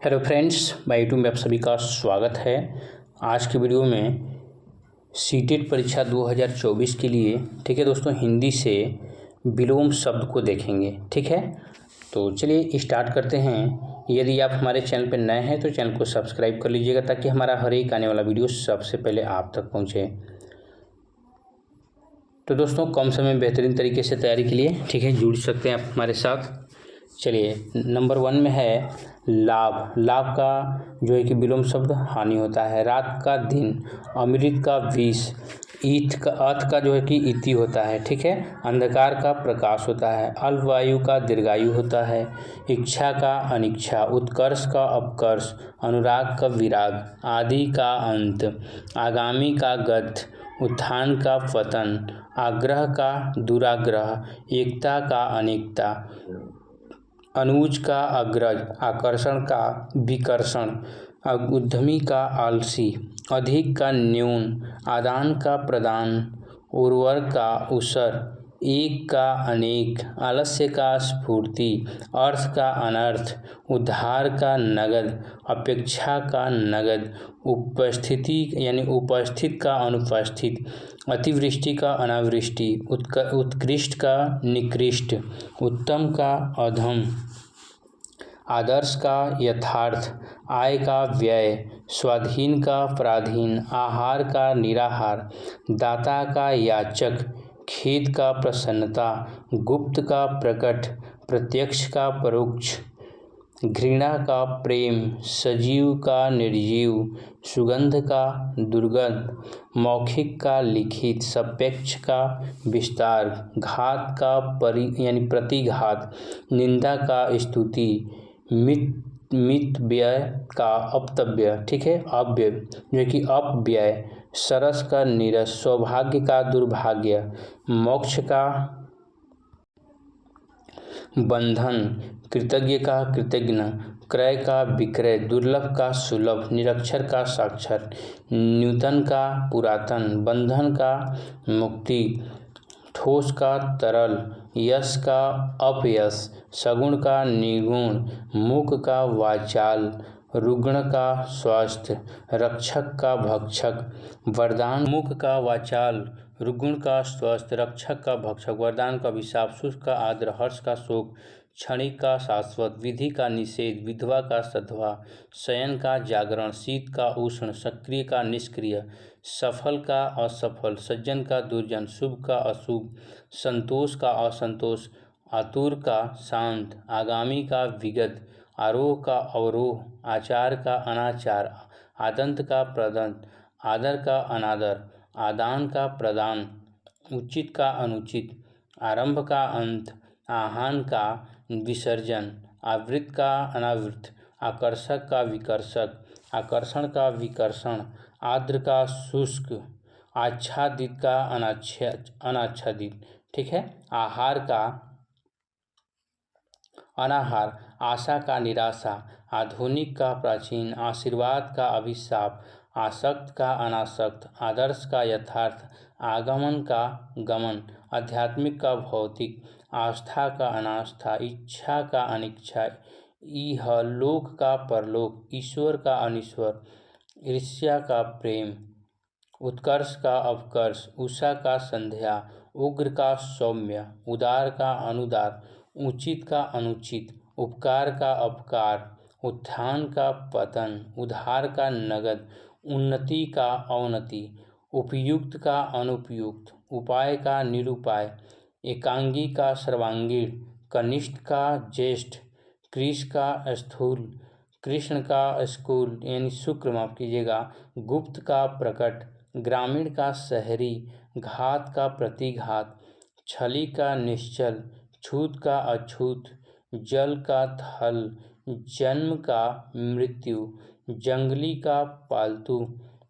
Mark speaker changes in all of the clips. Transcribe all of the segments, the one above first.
Speaker 1: Hello friends, my YouTube में आप सभी का स्वागत है। आज की वीडियो में सीटेट परीक्षा 2024 के लिए ठीक है दोस्तों, हिंदी से विलोम शब्द को देखेंगे। ठीक है, तो चलिए स्टार्ट करते हैं। यदि आप हमारे चैनल पर नए हैं तो चैनल को सब्सक्राइब कर लीजिएगा ताकि हमारा हर एक आने वाला वीडियो सबसे पहले आप तक पहुँचे। तो दोस्तों, कम समय में बेहतरीन तरीके से तैयारी के लिए ठीक है जुड़ सकते हैं आप हमारे साथ। चलिए, नंबर 1 में है लाभ। लाभ का जो है कि विलोम शब्द हानि होता है। रात का दिन, अमृत का विष, ईथ का अर्थ का जो है कि इति होता है। ठीक है, अंधकार का प्रकाश होता है। अल्पवायु का दीर्घायु होता है। इच्छा का अनिच्छा, उत्कर्ष का अपकर्ष, अनुराग का विराग, आदि का अंत, आगामी का गत, उत्थान का पतन, आग्रह का दुराग्रह, एकता का अनेकता, अनुज का अग्रज, आकर्षण का विकर्षण, उद्यमी का आलसी, अधिक का न्यून, आदान का प्रदान, उर्वर का उसर, एक का अनेक, आलस्य का स्फूर्ति, अर्थ का अनर्थ, उद्धार का नगद, अपेक्षा का नगद, उपस्थिति यानी उपस्थित का अनुपस्थित, अतिवृष्टि का अनावृष्टि, उत्कृष्ट का निकृष्ट, उत्तम का अधम, आदर्श का यथार्थ, आय का व्यय, स्वाधीन का पराधीन, आहार का निराहार, दाता का याचक, खेद का प्रसन्नता, गुप्त का प्रकट, प्रत्यक्ष का परोक्ष, घृणा का प्रेम, सजीव का निर्जीव, सुगंध का दुर्गंध, मौखिक का लिखित, सापेक्ष का विस्तार, घात का यानी प्रतिघात, निंदा का स्तुति, मित व्यय का अपतव्य। ठीक है, अव्यय जो कि अपव्यय, सरस का नीरस, सौभाग्य का दुर्भाग्य, मोक्ष का बंधन, कृतज्ञ का कृतज्ञ, क्रय का विक्रय, दुर्लभ का सुलभ, निरक्षर का साक्षर, नूतन का पुरातन, बंधन का मुक्ति, ठोस का तरल, यश का अपयश, सगुण का निगुण, मूक का वाचाल, रुग्ण का स्वास्थ्य, रक्षक का भक्षक, वरदान, मुख का वाचाल, रुग्ण का स्वस्थ, रक्षक का भक्षक, वरदान का अभिशाप, सुख का आदर, हर्ष का शोक, क्षणिक का शाश्वत, विधि का निषेध, विधवा का सधवा, शयन का जागरण, शीत का उष्ण, सक्रिय का निष्क्रिय, सफल का असफल, सज्जन का दुर्जन, शुभ का अशुभ, संतोष का असंतोष, आतुर का शांत, आगामी का विगत, आरोह का अवरोह, आचार का अनाचार, आदंत का प्रदंत, आदर का अनादर, आदान का प्रदान, उचित का अनुचित, आरंभ का अंत, आहान का विसर्जन, आवृत का अनावृत, आकर्षक का विकर्षक, आकर्षण का विकर्षण, आर्द्र का शुष्क, आच्छादित का अनाच्छादित। ठीक है, आहार का अनाहार, आशा का निराशा, आधुनिक का प्राचीन, आशीर्वाद का अभिशाप, आसक्त का अनासक्त, आदर्श का यथार्थ, आगमन का गमन, आध्यात्मिक का भौतिक, आस्था का अनास्था, इच्छा का अनिच्छा, इहलोक का परलोक, ईश्वर का अनीश्वर, ईर्ष्या का प्रेम, उत्कर्ष का अपकर्ष, उषा का संध्या, उग्र का सौम्य, उदार का अनुदार, उचित का अनुचित, उपकार का अपकार, उत्थान का पतन, उधार का नगद, उन्नति का अवनति, उपयुक्त का अनुपयुक्त, उपाय का निरुपाय, एकांगी का सर्वांगीण, कनिष्ठ का ज्येष्ठ, कृष का स्थूल, कृष्ण का स्कूल यानी शुक्र, माफ कीजिएगा, गुप्त का प्रकट, ग्रामीण का शहरी, घात का प्रतिघात, छली का निश्चल, छूत का अछूत, जल का थल, जन्म का मृत्यु, जंगली का पालतू,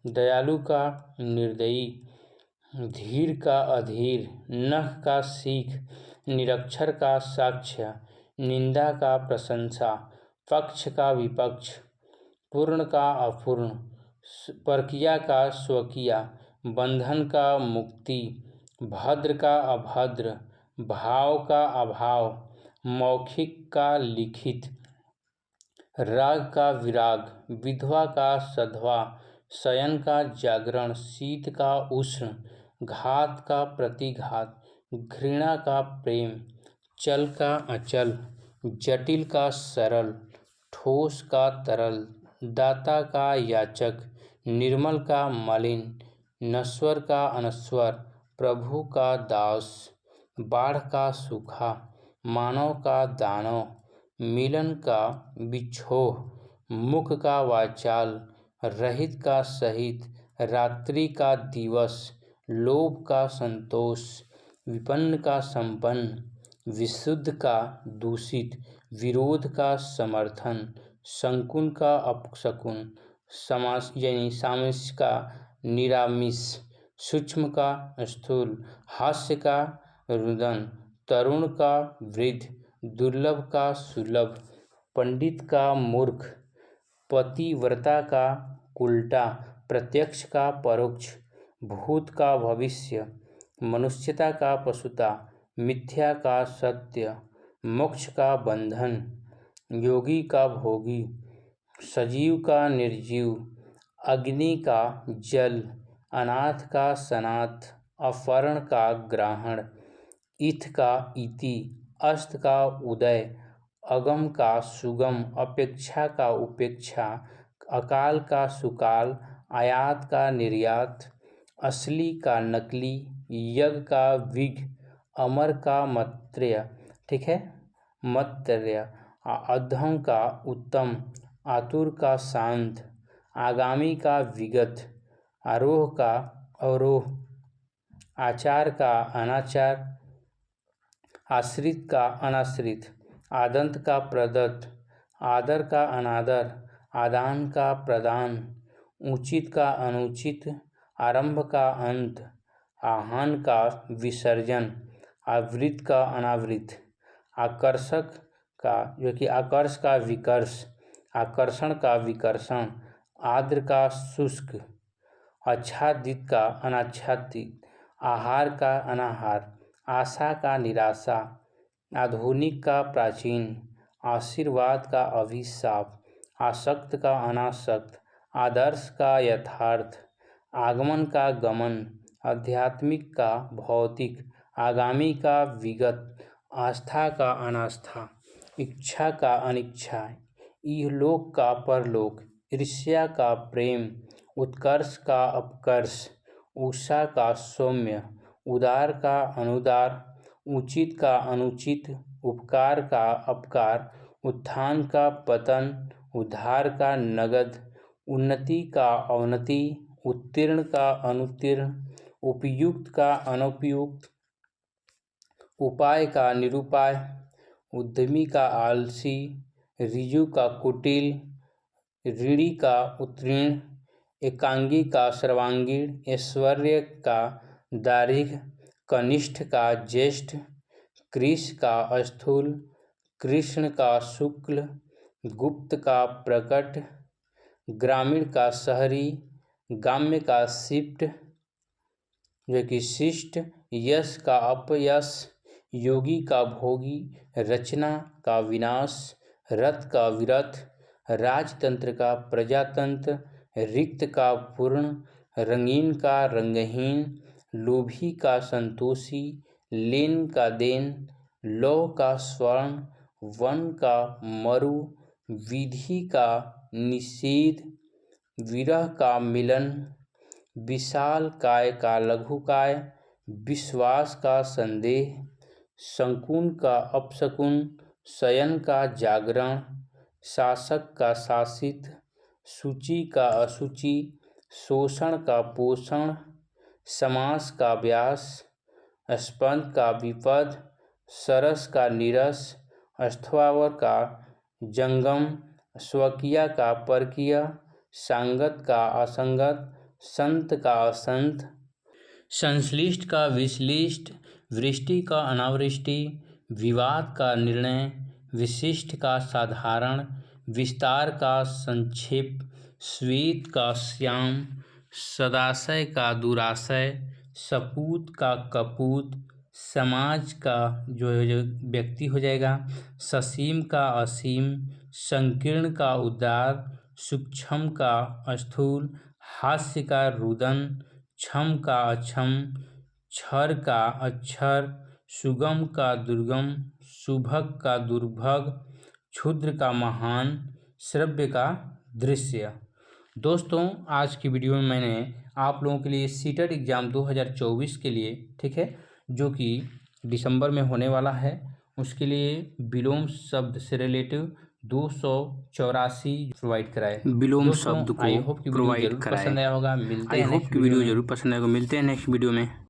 Speaker 1: दयालु का निर्दयी, धीर का अधीर, नख का सीख, निरक्षर का साक्ष्य, निंदा का प्रशंसा, पक्ष का विपक्ष, पूर्ण का अपूर्ण, परकिया का स्वकिया, बंधन का मुक्ति, भद्र का अभद्र, भाव का अभाव, मौखिक का लिखित, राग का विराग, विधवा का सधवा, शयन का जागरण, शीत का उष्ण, घात का प्रतिघात, घृणा का प्रेम, चल का अचल, जटिल का सरल, ठोस का तरल, दाता का याचक, निर्मल का मलिन, नश्वर का अनश्वर, प्रभु का दास, बाढ़ का सूखा, मानव का दानव, मिलन का बिछोह, मुख का वाचाल, रहित का सहित, रात्रि का दिवस, लोभ का संतोष, विपन्न का संपन्न, विशुद्ध का दूषित, विरोध का समर्थन, शंकुन का अपशकुन, समास यानी सामस का निरामिष, सूक्ष्म का स्थूल, हास्य का रुदन, तरुण का वृद्ध, दुर्लभ का सुलभ, पंडित का मूर्ख, पतिव्रता का उल्टा, प्रत्यक्ष का परोक्ष, भूत का भविष्य, मनुष्यता का पशुता, मिथ्या का सत्य, मोक्ष का बंधन, योगी का भोगी, सजीव का निर्जीव, अग्नि का जल, अनाथ का सनाथ, अपहरण का ग्रहण, इथ का इति, अस्त का उदय, अगम का सुगम, अपेक्षा का उपेक्षा, अकाल का सुकाल, आयात का निर्यात, असली का नकली, यज्ञ का विघ, अमर का मत्र्य, ठीक है, मत्र्य, अधम का उत्तम, आतुर का शांत, आगामी का विगत, आरोह का अवरोह, आचार का अनाचार, आश्रित का अनाश्रित, आदंत का प्रदत्त, आदर का अनादर, आदान का प्रदान, उचित का अनुचित, आरंभ का अंत, आह्वान का विसर्जन, आवृत का अनावृत, आकर्षक का जो कि आकर्ष का विकर्ष, आकर्षण का विकर्षण, आर्द्र का शुष्क, आच्छादित का अनाच्छादित, आहार का अनाहार, आशा का निराशा, आधुनिक का प्राचीन, आशीर्वाद का अभिशाप, आसक्त का अनासक्त, आदर्श का यथार्थ, आगमन का गमन, आध्यात्मिक का भौतिक, आगामी का विगत, आस्था का अनास्था, इच्छा का अनिच्छा, इहलोक का परलोक, ईर्ष्या का प्रेम, उत्कर्ष का अपकर्ष, उषा का सौम्य, उदार का अनुदार, उचित का अनुचित, उपकार का अपकार, उत्थान का पतन, उद्धार का नगद, उन्नति का अवनति, उत्तीर्ण का अनुत्तीर्ण, उपयुक्त का अनुपयुक्त, उपाय का निरुपाय, उद्यमी का आलसी, ऋजु का कुटिल, ऋणी का उत्तीर्ण, एकांगी का सर्वांगीण, ऐश्वर्य का दारिद्र्य, कनिष्ठ का ज्येष्ठ, कृश का स्थूल, कृष्ण का शुक्ल, गुप्त का प्रकट, ग्रामीण का शहरी, ग्राम्य का शिफ्ट जो कि शिष्ट, यश का अपयश, योगी का भोगी, रचना का विनाश, रथ का विरथ, राजतंत्र का प्रजातंत्र, रिक्त का पूर्ण, रंगीन का रंगहीन, लोभी का संतोषी, लेन का देन, लौह का स्वर्ण, वन का मरु, विधि का निषेध, विरह का मिलन, विशाल काय का लघुकाय, विश्वास का संदेह, शंकुन का अपशकुन, शयन का जागरण, शासक का शासित, सूची का असूची, शोषण का पोषण, समास का व्यास, स्पंद का विपद, सरस का नीरस, अस्थावर का जंगम, स्वकीय का परकीय, सांगत का असंगत, संत का असंत, संश्लिष्ट का विश्लिष्ट, वृष्टि का अनावृष्टि, विवाद का निर्णय, विशिष्ट का साधारण, विस्तार का संक्षेप, श्वेत का श्याम, सदाशय का दुराशय, सपूत का कपूत, समाज का जो व्यक्ति हो जाएगा, ससीम का असीम, संकीर्ण का उदार, सूक्ष्म का स्थूल, हास्य का रुदन, क्षम का अक्षम, क्षर का अक्षर, सुगम का दुर्गम, सुभग का दुर्भग, क्षुद्र का महान, श्रव्य का दृश्य। दोस्तों, आज की वीडियो में मैंने आप लोगों के लिए सीटेट एग्ज़ाम 2024 के लिए, ठीक है, जो कि दिसंबर में होने वाला है, उसके लिए विलोम शब्द से रिलेटिव 284 प्रोवाइड कराए।
Speaker 2: विलोम शब्द को
Speaker 1: आई होप कि वीडियो जरूर पसंद आया होगा। मिलते हैं नेक्स्ट वीडियो में।
Speaker 2: जरूर पसंद आएगा। मिलते हैं नेक्स्ट वीडियो में।